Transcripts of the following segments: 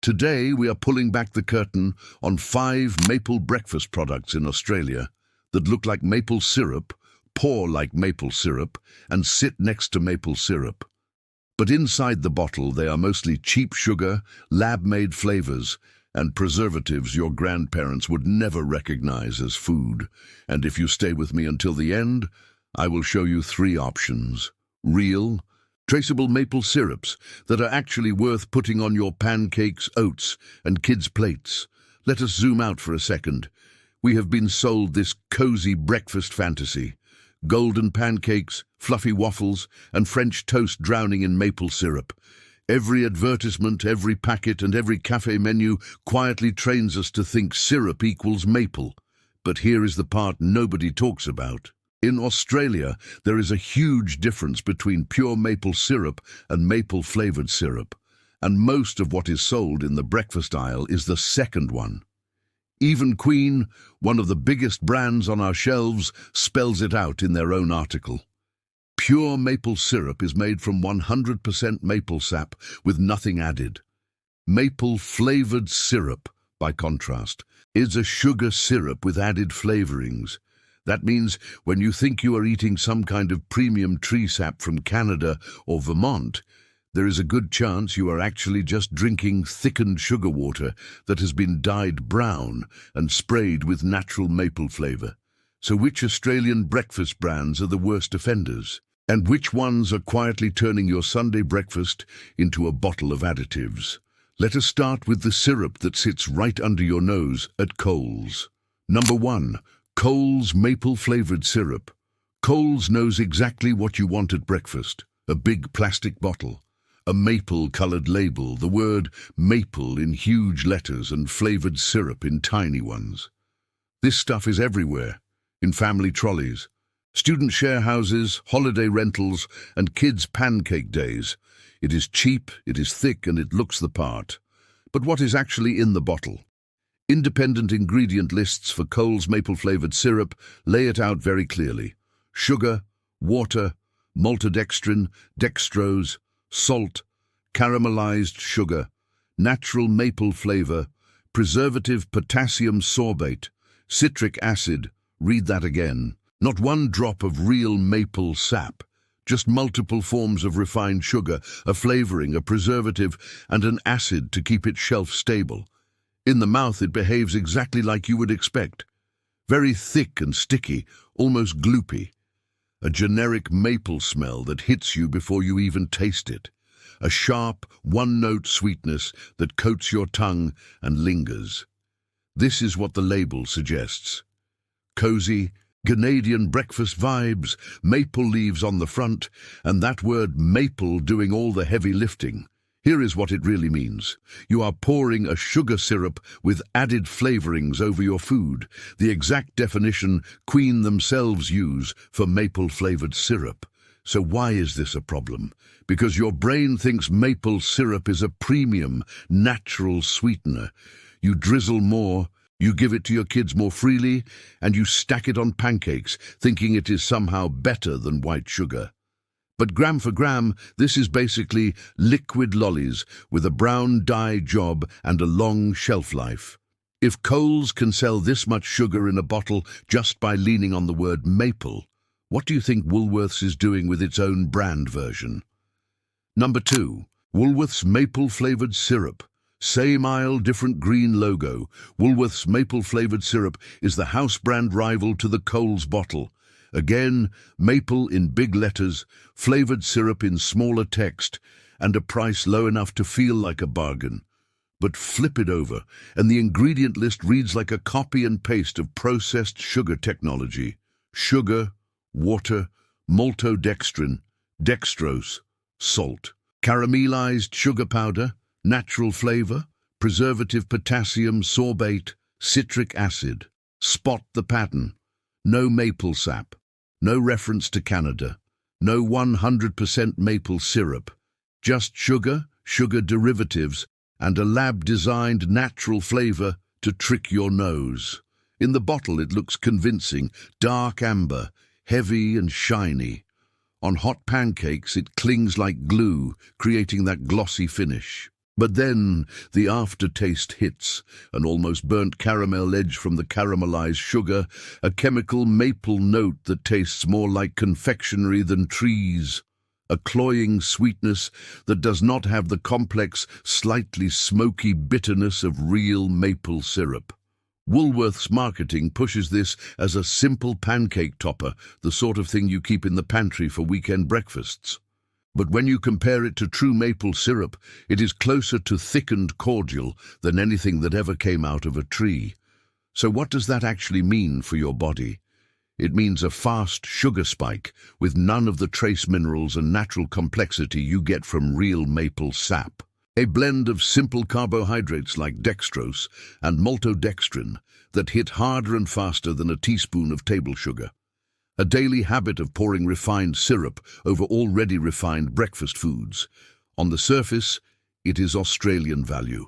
Today we are pulling back the curtain on 5 maple breakfast products in Australia that look like maple syrup, pour like maple syrup, and sit next to maple syrup. But inside the bottle they are mostly cheap sugar, lab-made flavours, and preservatives your grandparents would never recognize as food. And if you stay with me until the end, I will show you 3 options. Real, traceable maple syrups that are actually worth putting on your pancakes, oats, and kids' plates. Let us zoom out for a second. We have been sold this cozy breakfast fantasy. Golden pancakes, fluffy waffles, and French toast drowning in maple syrup. Every advertisement, every packet, and every cafe menu quietly trains us to think syrup equals maple. But here is the part nobody talks about. In Australia, there is a huge difference between pure maple syrup and maple-flavoured syrup, and most of what is sold in the breakfast aisle is the second one. Even Queen, one of the biggest brands on our shelves, spells it out in their own article. Pure maple syrup is made from 100% maple sap with nothing added. Maple-flavoured syrup, by contrast, is a sugar syrup with added flavourings. That means when you think you are eating some kind of premium tree sap from Canada or Vermont, there is a good chance you are actually just drinking thickened sugar water that has been dyed brown and sprayed with natural maple flavour. So which Australian breakfast brands are the worst offenders? And which ones are quietly turning your Sunday breakfast into a bottle of additives? Let us start with the syrup that sits right under your nose at Kohl's. Number 1. Kohl's maple-flavoured syrup. Kohl's knows exactly what you want at breakfast. A big plastic bottle, a maple-coloured label, the word maple in huge letters and flavoured syrup in tiny ones. This stuff is everywhere, in family trolleys, student share houses, holiday rentals, and kids' pancake days. It is cheap, it is thick, and it looks the part. But what is actually in the bottle? Independent ingredient lists for Kohl's maple-flavoured syrup lay it out very clearly. Sugar, water, maltodextrin, dextrose, salt, caramelized sugar, natural maple flavour, preservative potassium sorbate, citric acid, read that again, not one drop of real maple sap, just multiple forms of refined sugar, a flavouring, a preservative, and an acid to keep it shelf-stable. In the mouth it behaves exactly like you would expect. Very thick and sticky, almost gloopy. A generic maple smell that hits you before you even taste it. A sharp, one-note sweetness that coats your tongue and lingers. This is what the label suggests. Cozy, Canadian breakfast vibes, maple leaves on the front, and that word maple doing all the heavy lifting. Here is what it really means. You are pouring a sugar syrup with added flavourings over your food, the exact definition Queen themselves use for maple-flavoured syrup. So why is this a problem? Because your brain thinks maple syrup is a premium, natural sweetener. You drizzle more, you give it to your kids more freely, and you stack it on pancakes, thinking it is somehow better than white sugar. But gram for gram, this is basically liquid lollies with a brown dye job and a long shelf life. If Kohl's can sell this much sugar in a bottle just by leaning on the word maple, what do you think Woolworth's is doing with its own brand version? Number 2. Woolworth's maple-flavoured syrup. Same aisle, different green logo. Woolworth's maple-flavoured syrup is the house brand rival to the Kohl's bottle. Again, maple in big letters, flavoured syrup in smaller text, and a price low enough to feel like a bargain. But flip it over, and the ingredient list reads like a copy and paste of processed sugar technology. Sugar, water, maltodextrin, dextrose, salt, caramelized sugar powder, natural flavour, preservative potassium sorbate, citric acid. Spot the pattern. No maple sap. No reference to Canada. No 100% maple syrup. Just sugar, sugar derivatives, and a lab-designed natural flavour to trick your nose. In the bottle it looks convincing, dark amber, heavy and shiny. On hot pancakes it clings like glue, creating that glossy finish. But then the aftertaste hits, an almost burnt caramel edge from the caramelized sugar, a chemical maple note that tastes more like confectionery than trees, a cloying sweetness that does not have the complex, slightly smoky bitterness of real maple syrup. Woolworth's marketing pushes this as a simple pancake topper, the sort of thing you keep in the pantry for weekend breakfasts. But when you compare it to true maple syrup, it is closer to thickened cordial than anything that ever came out of a tree. So what does that actually mean for your body? It means a fast sugar spike with none of the trace minerals and natural complexity you get from real maple sap. A blend of simple carbohydrates like dextrose and maltodextrin that hit harder and faster than a teaspoon of table sugar. A daily habit of pouring refined syrup over already refined breakfast foods. On the surface, it is Australian value.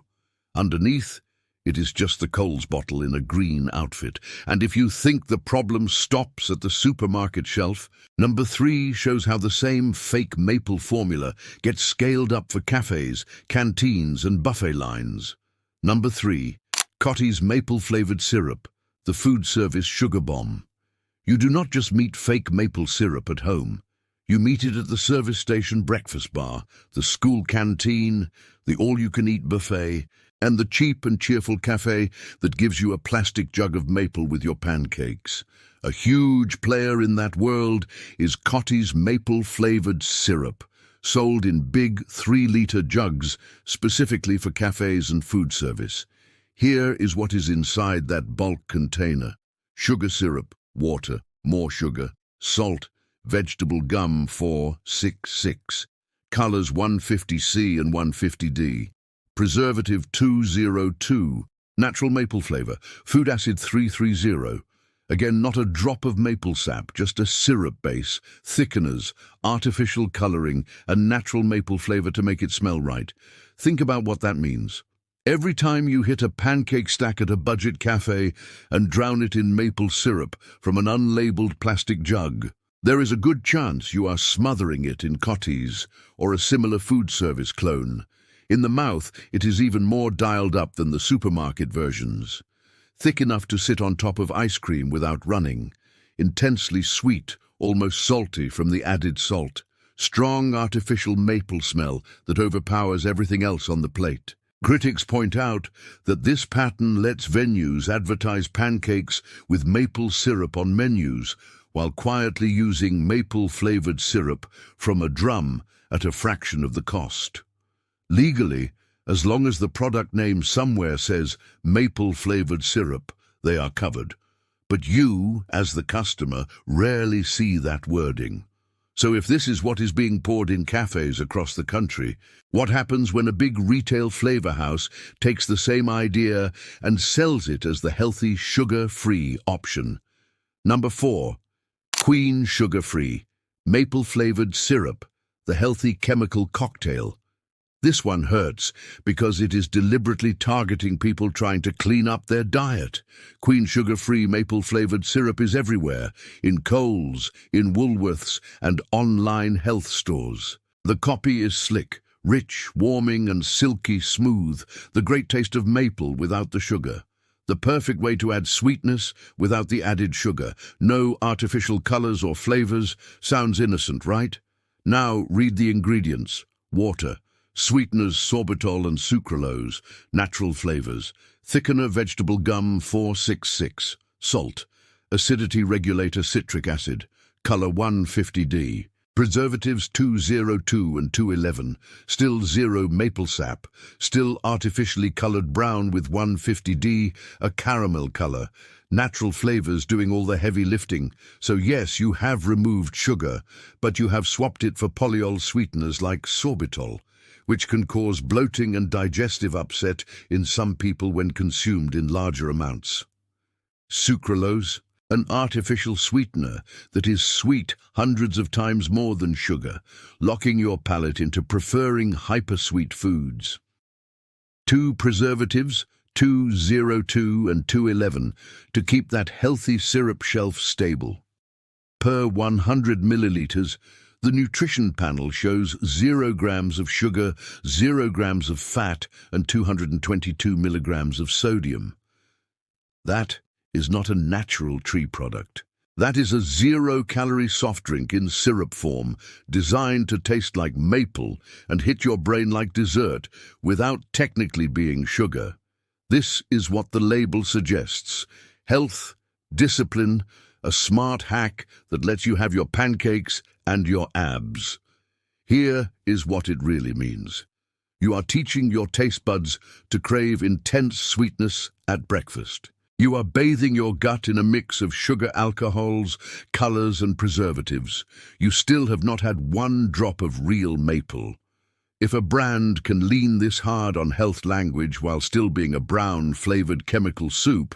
Underneath, it is just the Kohl's bottle in a green outfit. And if you think the problem stops at the supermarket shelf, number 3 shows how the same fake maple formula gets scaled up for cafes, canteens and buffet lines. Number 3, Kohl's maple-flavoured syrup, the food service sugar bomb. You do not just meet fake maple syrup at home. You meet it at the service station breakfast bar, the school canteen, the all-you-can-eat buffet, and the cheap and cheerful cafe that gives you a plastic jug of maple with your pancakes. A huge player in that world is Kohl's maple-flavoured syrup, sold in big 3-litre jugs specifically for cafes and food service. Here is what is inside that bulk container. Sugar syrup, water, more sugar, salt, vegetable gum 466, colors 150C and 150D, preservative 202, natural maple flavor, food acid 330. Again, not a drop of maple sap, just a syrup base, thickeners, artificial coloring, and natural maple flavor to make it smell right. Think about what that means. Every time you hit a pancake stack at a budget cafe and drown it in maple syrup from an unlabeled plastic jug, there is a good chance you are smothering it in Kohl's or a similar food service clone. In the mouth, it is even more dialed up than the supermarket versions. Thick enough to sit on top of ice cream without running. Intensely sweet, almost salty from the added salt. Strong artificial maple smell that overpowers everything else on the plate. Critics point out that this pattern lets venues advertise pancakes with maple syrup on menus while quietly using maple-flavoured syrup from a drum at a fraction of the cost. Legally, as long as the product name somewhere says maple-flavoured syrup, they are covered. But you, as the customer, rarely see that wording. So if this is what is being poured in cafes across the country, what happens when a big retail flavor house takes the same idea and sells it as the healthy sugar-free option? Number 4, Queen Sugar-Free, maple-flavored syrup, the healthy chemical cocktail. This one hurts because it is deliberately targeting people trying to clean up their diet. Queen Sugar-Free maple-flavored syrup is everywhere, in Kohl's, in Woolworths, and online health stores. The copy is slick, rich, warming, and silky smooth, the great taste of maple without the sugar. The perfect way to add sweetness without the added sugar. No artificial colors or flavors. Sounds innocent, right? Now read the ingredients. Water. Sweeteners, sorbitol and sucralose, natural flavors. Thickener, vegetable gum 466. Salt. Acidity regulator, citric acid. Color 150D. Preservatives 202 and 211. Still zero maple sap. Still artificially colored brown with 150D, a caramel color. Natural flavors doing all the heavy lifting. So yes, you have removed sugar, but you have swapped it for polyol sweeteners like sorbitol, which can cause bloating and digestive upset in some people when consumed in larger amounts. Sucralose, an artificial sweetener that is sweet hundreds of times more than sugar, locking your palate into preferring hypersweet foods. 2 preservatives, 202 and 211, to keep that healthy syrup shelf stable. Per 100 milliliters, The nutrition panel shows 0 grams of sugar, 0 grams of fat, and 222 milligrams of sodium. That is not a natural tree product. That is a 0-calorie soft drink in syrup form, designed to taste like maple and hit your brain like dessert without technically being sugar. This is what the label suggests: health, discipline, a smart hack that lets you have your pancakes and your abs. Here is what it really means. You are teaching your taste buds to crave intense sweetness at breakfast. You are bathing your gut in a mix of sugar alcohols, colors, and preservatives. You still have not had one drop of real maple. If a brand can lean this hard on health language while still being a brown, flavored chemical soup,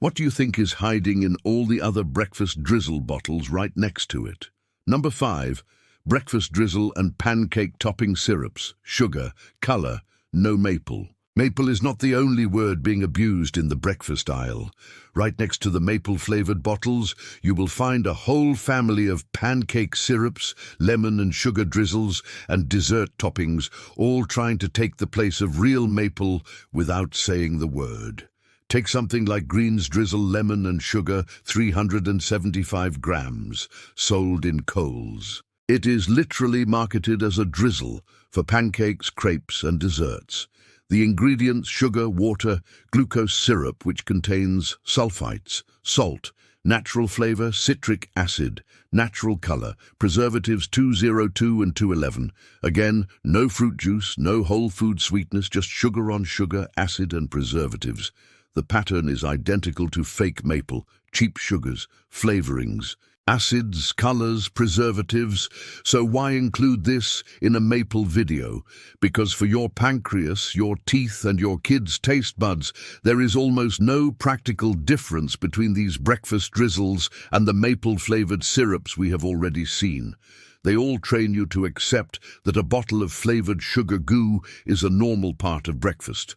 what do you think is hiding in all the other breakfast drizzle bottles right next to it? Number 5, breakfast drizzle and pancake topping syrups, sugar, color, no maple. Maple is not the only word being abused in the breakfast aisle. Right next to the maple-flavored bottles, you will find a whole family of pancake syrups, lemon and sugar drizzles, and dessert toppings, all trying to take the place of real maple without saying the word. Take something like Green's Drizzle Lemon and Sugar, 375 grams, sold in Kohls. It is literally marketed as a drizzle for pancakes, crepes, and desserts. The ingredients: sugar, water, glucose syrup, which contains sulfites, salt, natural flavor, citric acid, natural color, preservatives 202 and 211. Again, no fruit juice, no whole food sweetness, just sugar on sugar, acid, and preservatives. The pattern is identical to fake maple, cheap sugars, flavorings, acids, colors, preservatives. So why include this in a maple video? Because for your pancreas, your teeth, and your kids' taste buds, there is almost no practical difference between these breakfast drizzles and the maple-flavored syrups we have already seen. They all train you to accept that a bottle of flavored sugar goo is a normal part of breakfast.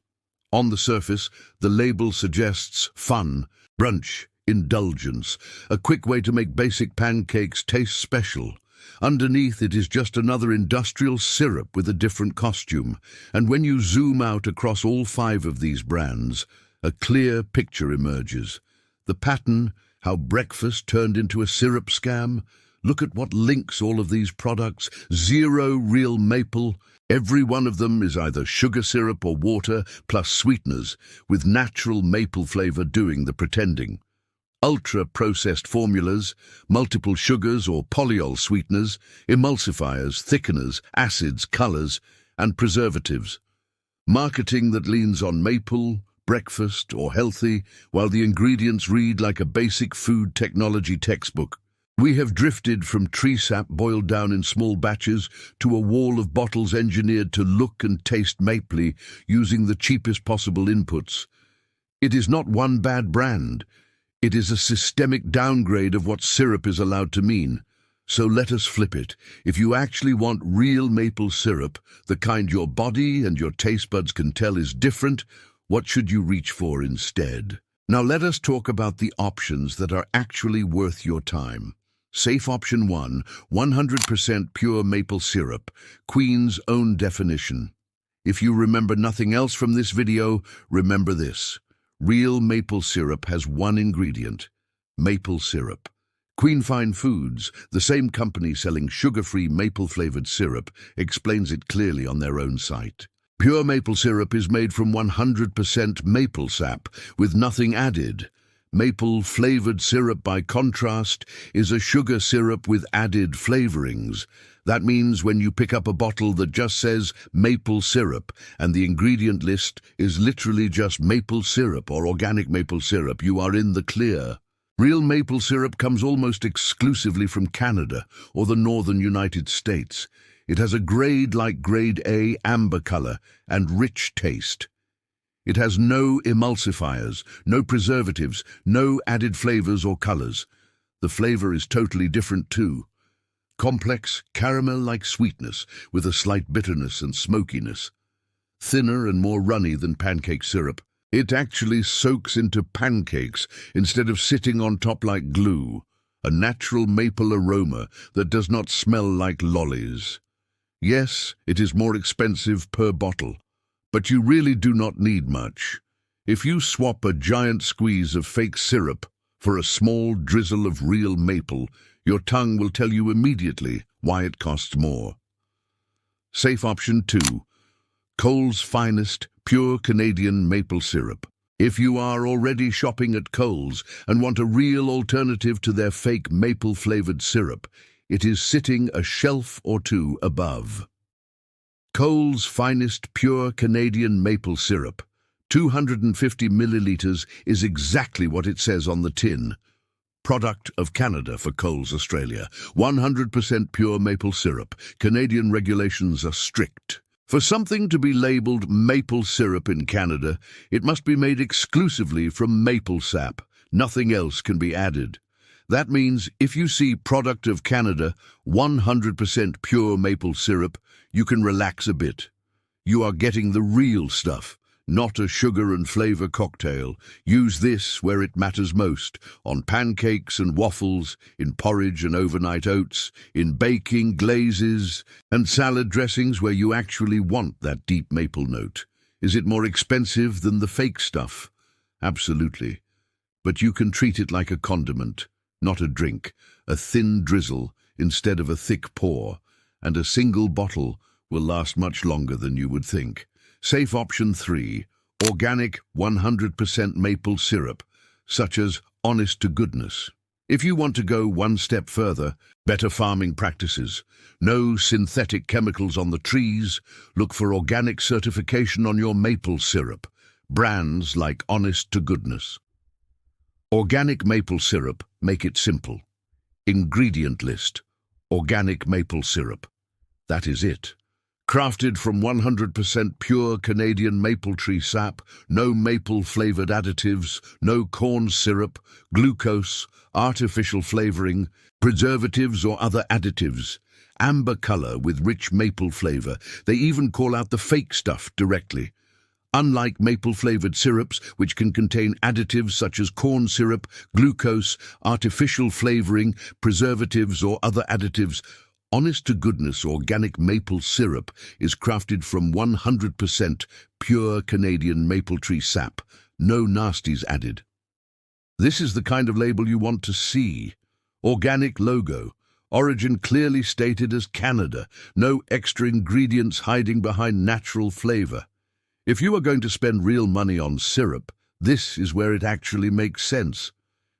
On the surface, the label suggests fun, brunch, indulgence, a quick way to make basic pancakes taste special. Underneath, it is just another industrial syrup with a different costume. And when you zoom out across all 5 of these brands, a clear picture emerges. The pattern, how breakfast turned into a syrup scam. Look at what links all of these products: 0 real maple. Every one of them is either sugar syrup or water plus sweeteners, with natural maple flavor doing the pretending. Ultra-processed formulas, multiple sugars or polyol sweeteners, emulsifiers, thickeners, acids, colors, and preservatives. Marketing that leans on maple, breakfast, or healthy, while the ingredients read like a basic food technology textbook. We have drifted from tree sap boiled down in small batches to a wall of bottles engineered to look and taste mapley using the cheapest possible inputs. It is not one bad brand. It is a systemic downgrade of what syrup is allowed to mean. So let us flip it. If you actually want real maple syrup, the kind your body and your taste buds can tell is different, what should you reach for instead? Now let us talk about the options that are actually worth your time. Safe option 1, 100% pure maple syrup, Queen's own definition. If you remember nothing else from this video, remember this. Real maple syrup has one ingredient: maple syrup. Queen Fine Foods, the same company selling sugar-free maple-flavored syrup, explains it clearly on their own site. Pure maple syrup is made from 100% maple sap, with nothing added. Maple-flavored syrup, by contrast, is a sugar syrup with added flavorings. That means when you pick up a bottle that just says maple syrup and the ingredient list is literally just maple syrup or organic maple syrup, you are in the clear. Real maple syrup comes almost exclusively from Canada or the northern United States. It has a grade like grade A amber color and rich taste. It has no emulsifiers, no preservatives, no added flavors or colors. The flavor is totally different too. Complex, caramel-like sweetness with a slight bitterness and smokiness. Thinner and more runny than pancake syrup. It actually soaks into pancakes instead of sitting on top like glue. a natural maple aroma that does not smell like lollies. Yes, it is more expensive per bottle, but you really do not need much. If you swap a giant squeeze of fake syrup for a small drizzle of real maple, your tongue will tell you immediately why it costs more. Safe option 2. Kohl's finest, pure Canadian maple syrup. If you are already shopping at Kohl's and want a real alternative to their fake maple-flavored syrup, it is sitting a shelf or two above. Kohl's finest, pure Canadian maple syrup. 250 millilitres is exactly what it says on the tin. Product of Canada for Kohl's Australia. 100% pure maple syrup. Canadian regulations are strict. For something to be labelled maple syrup in Canada, it must be made exclusively from maple sap. Nothing else can be added. That means if you see product of Canada, 100% pure maple syrup, you can relax a bit. You are getting the real stuff, not a sugar and flavour cocktail. Use this where it matters most, on pancakes and waffles, in porridge and overnight oats, in baking, glazes, and salad dressings where you actually want that deep maple note. Is it more expensive than the fake stuff? Absolutely. But you can treat it like a condiment, not a drink, a thin drizzle instead of a thick pour, and a single bottle will last much longer than you would think. Safe option 3, organic 100% maple syrup, such as Honest to Goodness. If you want to go one step further, better farming practices, no synthetic chemicals on the trees, look for organic certification on your maple syrup, brands like Honest to Goodness. Organic maple syrup, make it simple. Ingredient list, organic maple syrup. That is it. Crafted from 100% pure Canadian maple tree sap, no maple-flavoured additives, no corn syrup, glucose, artificial flavouring, preservatives or other additives, amber colour with rich maple flavour. They even call out the fake stuff directly. Unlike maple-flavoured syrups, which can contain additives such as corn syrup, glucose, artificial flavouring, preservatives or other additives, Honest to Goodness organic maple syrup is crafted from 100% pure Canadian maple tree sap, no nasties added. This is the kind of label you want to see. Organic logo, origin clearly stated as Canada, no extra ingredients hiding behind natural flavour. If you are going to spend real money on syrup, this is where it actually makes sense.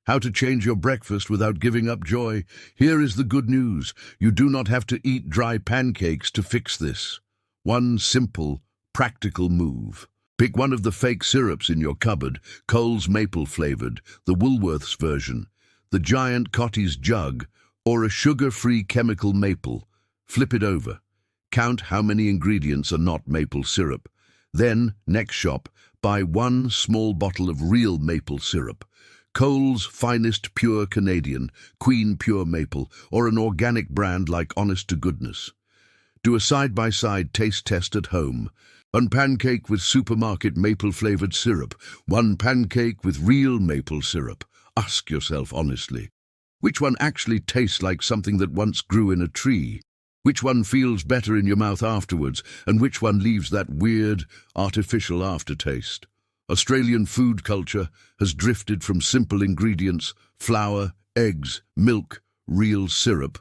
How to change your breakfast without giving up joy? Here is the good news. You do not have to eat dry pancakes to fix this. One simple, practical move. Pick one of the fake syrups in your cupboard, Kohl's maple flavoured, the Woolworth's version, the giant Cotty's jug, or a sugar-free chemical maple. Flip it over. Count how many ingredients are not maple syrup. Then, next shop, buy one small bottle of real maple syrup. Kohl's finest pure Canadian, Queen Pure Maple, or an organic brand like Honest to Goodness. Do a side-by-side taste test at home. One pancake with supermarket maple-flavoured syrup, one pancake with real maple syrup. Ask yourself honestly, which one actually tastes like something that once grew in a tree? Which one feels better in your mouth afterwards, and which one leaves that weird, artificial aftertaste? Australian food culture has drifted from simple ingredients, flour, eggs, milk, real syrup,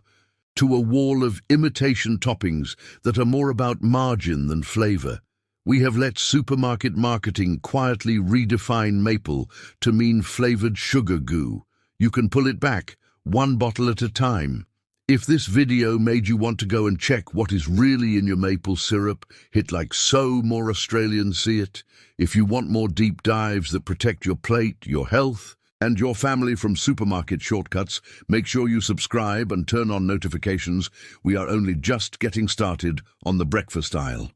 to a wall of imitation toppings that are more about margin than flavour. We have let supermarket marketing quietly redefine maple to mean flavoured sugar goo. You can pull it back, one bottle at a time. If this video made you want to go and check what is really in your maple syrup, hit like so more Australians see it. If you want more deep dives that protect your plate, your health, and your family from supermarket shortcuts, make sure you subscribe and turn on notifications. We are only just getting started on the breakfast aisle.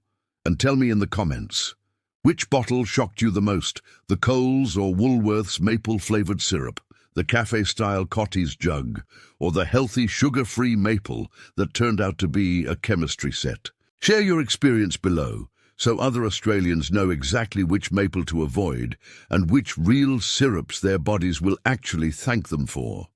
And tell me in the comments, which bottle shocked you the most, the Kohl's or Woolworth's maple-flavoured syrup, the cafe-style Cotty's jug, or the healthy sugar-free maple that turned out to be a chemistry set? Share your experience below, so other Australians know exactly which maple to avoid and which real syrups their bodies will actually thank them for.